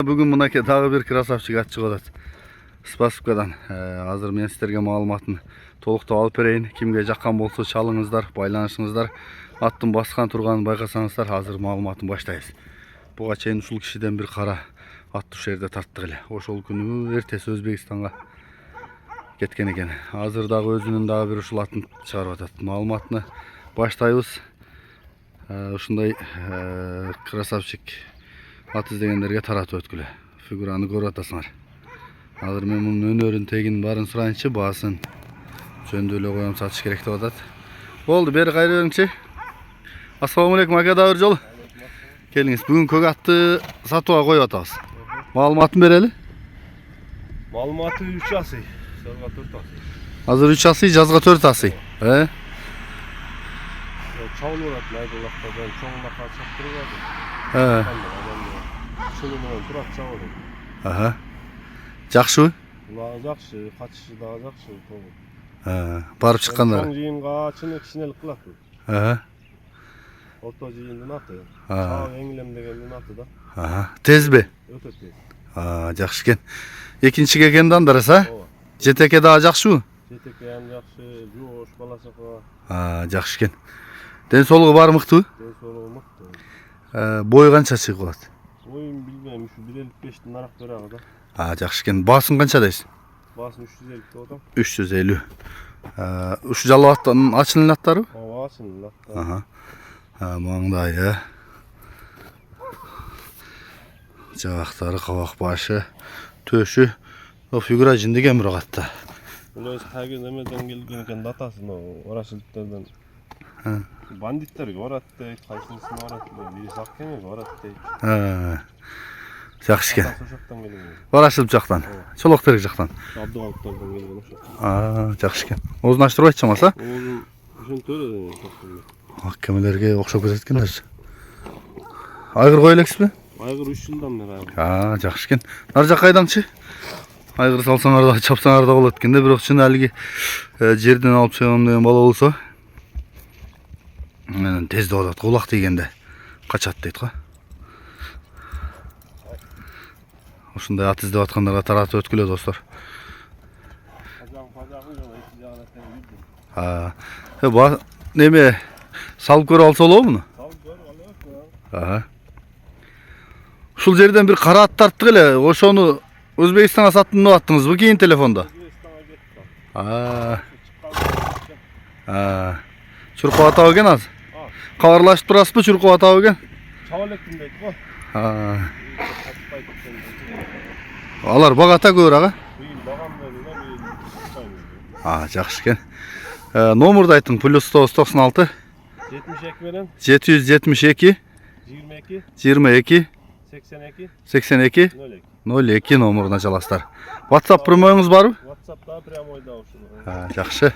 Бүгін мынакей тағы бір красавчик ат шығып атат. Спасибкадан. Азыр мен сіздерге маалыматын толықтап алып берейін. Кимге жаққан болса чалыңыздар, байланышыңыздар. Аттың басқан тұрғанын байқасаңыздар, азыр маалыматын баштайбыз. Буга чейин ушул кишиден бір қара атты ушул жерде тарттык эле. Ошол күнү эртеси Өзбекстанга кеткен экен. Азыр дагы өзүнүн дагы бир ушул атын чыгарып атат. Маалыматыны баштайбыз. Ушундай красавчик ат издегендерге таратып өткүлө. Фигураны көрүп атасыңар. Азыр мен мунун өнөрүн тегин барын сурайынчы, баасын жөндөө эле коем, сатыш керек деп атат. Болду, бери кайра бериңчи. Ассаламу алейкум ака, дагы бир жолу. Келиңиз, бүгүн көк атты сатууга коюп атабыз. Маалыматын берели. Маалыматы 3 асый, жазга 4 асый. Азыр 3 асый, жазга 4 асый. Чабылып атат, айдылактардан чоңлакка чаптырып атат. Шуну менен турат чабылат. Жакшыбы? Булар жакшы, качышы дагы жакшы. Барып чыккандар. Чоң жыйынга кичинелик кылат. Орто жыйындын аты. Чабы эңилемдегендин аты да. Тезби? Өтө тез. Жакшы экен. Экинчиге келгенде андарас, Жетеке дагы жакшыбы? Жетеке ham жакшы, жоош баласыкы. Жакшы экен. Ден соолугу баары мыктыбы? Ден соолугу мыкты. Бою канча чыгып калат? Боюм билбейм, ушу 1.55-тен арақ берагы да. Жакшы экен. Баасын канча дейсиз? Баасын 350 деп атам. 350. Ушу жалап аттын ачылын аттары? Ачылын аттары. Маңдайы. Жабактары, кабак башы, төшү. Фигура жиндеген бирок атта. Бул өз тагын эмеден келген экен, датасын Орашиликтерден. Бандиттерге барат дейт, кайсынысына барат дейт, бири Саккемеге барат дейт. Жакшы экен. Ошоктон келген. Орашилик жактан, Чолоктерек жактан. Абдугалыктардан келген ошоктон. Жакшы экен. Оозун ачтырып айтчы амаса? Оозун ошентип эле. Аккемелерге окшоп кетет экендерчи. Айгыр кой элексизби? Айгыр 3 жылдан бери айгыр. Жакшы экен. Нар жакка айдаңчы. Айгыр салсаңар да, чапсаңар да болот экенде, бирок чын алиги жерден алып чыгам деген бала болсо, тез деп атат, кулак тийгенде качат дейт го. Ушундай ат издеп аткандарга таратып өткүлө достор. Неме салып көрүп алса болобу муну? Салып көрүп алабыз. Ушул жерден бир кара ат тарттык эле, ошону Өзбекстанга саттым деп аттыңызбы кийин телефондо? Өзбекстанга кетти. Чуркап атабы экен азыр? Кабарлашып турасызбы, чуркап атабы экен? Чаба электим дейт го. Алар багата көбүрөөк, ага? Быйыл багам берди да, быйыл. Жакшы экен. Номурду айтың, +996 72 менен 772 22 22 82 82 02 номуруна чаласыздар. WhatsApp промоюңуз барбы? WhatsApp'та прямой да ушул. Жакшы.